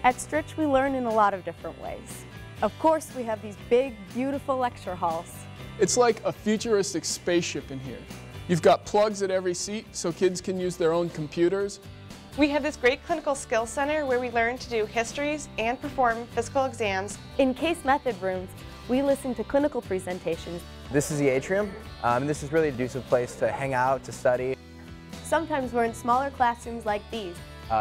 At Stritch, we learn in a lot of different ways. Of course, we have these big, beautiful lecture halls. It's like a futuristic spaceship in here. You've got plugs at every seat so kids can use their own computers. We have this great clinical skills center where we learn to do histories and perform physical exams. In case method rooms, we listen to clinical presentations. This is the atrium, and this is really a conducive place to hang out, to study. Sometimes we're in smaller classrooms like these.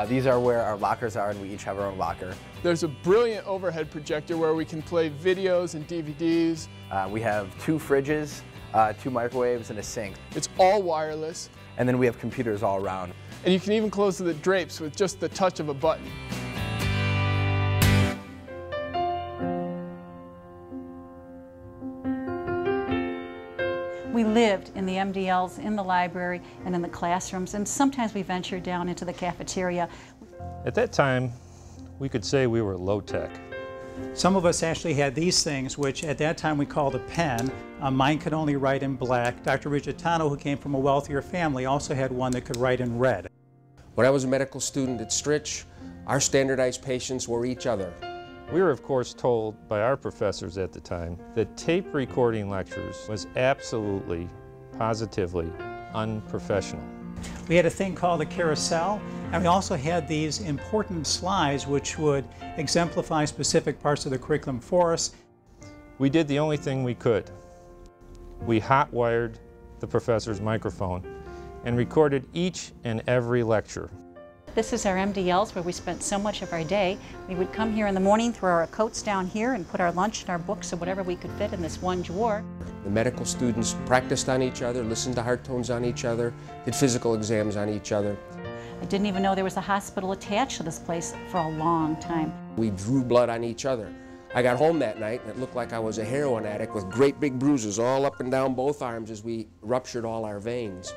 These are where our lockers are, and we each have our own locker. There's a brilliant overhead projector where we can play videos and DVDs. We have 2 fridges, 2 microwaves, and a sink. It's all wireless. And then we have computers all around. And you can even close the drapes with just the touch of a button. We lived in the MDLs, in the library, and in the classrooms, and sometimes we ventured down into the cafeteria. At that time, we could say we were low-tech. Some of us actually had these things, which at that time we called a pen. Mine could only write in black. Dr. Rigitano, who came from a wealthier family, also had one that could write in red. When I was a medical student at Stritch, our standardized patients were each other. We were, of course, told by our professors at the time that tape recording lectures was absolutely, positively unprofessional. We had a thing called the carousel, and we also had these important slides which would exemplify specific parts of the curriculum for us. We did the only thing we could. We hot-wired the professor's microphone and recorded each and every lecture. This is our MDLs where we spent so much of our day. We would come here in the morning, throw our coats down here, and put our lunch and our books and whatever we could fit in this one drawer. The medical students practiced on each other, listened to heart tones on each other, did physical exams on each other. I didn't even know there was a hospital attached to this place for a long time. We drew blood on each other. I got home that night and it looked like I was a heroin addict with great big bruises all up and down both arms as we ruptured all our veins.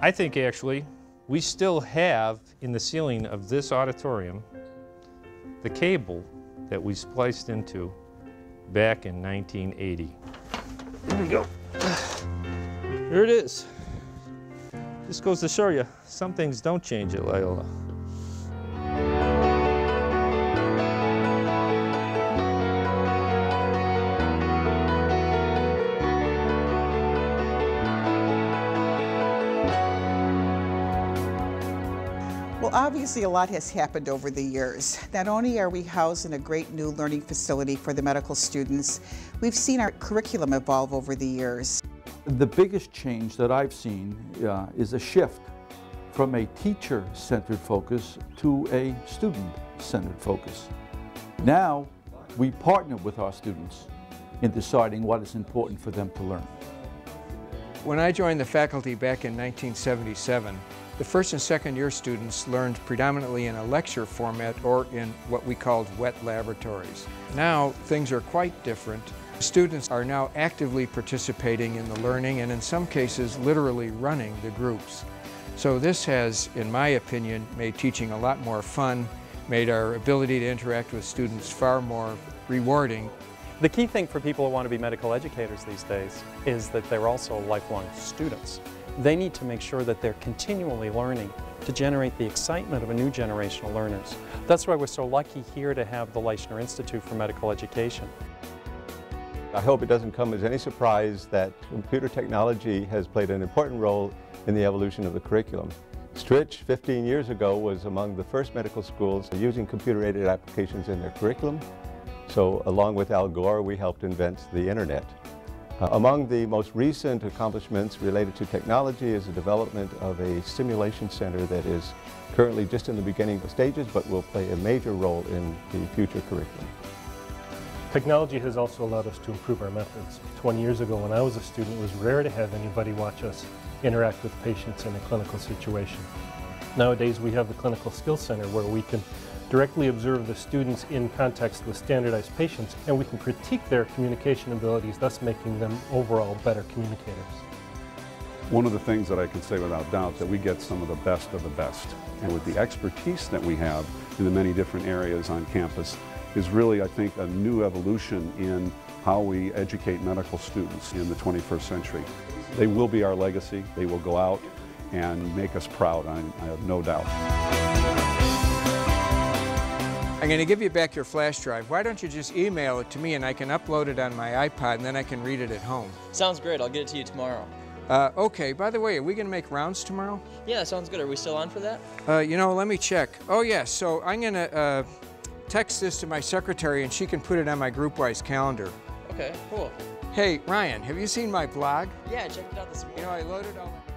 I think actually we still have in the ceiling of this auditorium the cable that we spliced into back in 1980. Here we go. Here it is. This goes to show you, some things don't change at Loyola. Well, obviously a lot has happened over the years. Not only are we housed in a great new learning facility for the medical students, we've seen our curriculum evolve over the years. The biggest change that I've seen is a shift from a teacher-centered focus to a student-centered focus. Now, we partner with our students in deciding what is important for them to learn. When I joined the faculty back in 1977, the first and second year students learned predominantly in a lecture format or in what we called wet laboratories. Now, things are quite different. Students are now actively participating in the learning and in some cases literally running the groups. So this has, in my opinion, made teaching a lot more fun, made our ability to interact with students far more rewarding. The key thing for people who want to be medical educators these days is that they're also lifelong students. They need to make sure that they're continually learning to generate the excitement of a new generation of learners. That's why we're so lucky here to have the Leishner Institute for Medical Education. I hope it doesn't come as any surprise that computer technology has played an important role in the evolution of the curriculum. Stritch, 15 years ago, was among the first medical schools using computer-aided applications in their curriculum. So, along with Al Gore, we helped invent the internet. Among the most recent accomplishments related to technology is the development of a simulation center that is currently just in the beginning stages, but will play a major role in the future curriculum. Technology has also allowed us to improve our methods. 20 years ago when I was a student, it was rare to have anybody watch us interact with patients in a clinical situation. Nowadays we have the Clinical Skills Center where we can directly observe the students in context with standardized patients, and we can critique their communication abilities, thus making them overall better communicators. One of the things that I can say without doubt that we get some of the best. And with the expertise that we have in the many different areas on campus is really, I think, a new evolution in how we educate medical students in the 21st century. They will be our legacy. They will go out and make us proud, I have no doubt. I'm going to give you back your flash drive. Why don't you just email it to me and I can upload it on my iPod and then I can read it at home. Sounds great. I'll get it to you tomorrow. Okay, by the way, are we going to make rounds tomorrow? Yeah, sounds good. Are we still on for that? You know, let me check. Oh, yeah, so I'm going to text this to my secretary and she can put it on my group-wise calendar. Okay, cool. Hey, Ryan, have you seen my blog? Yeah, I checked it out this week. You know, I loaded all my...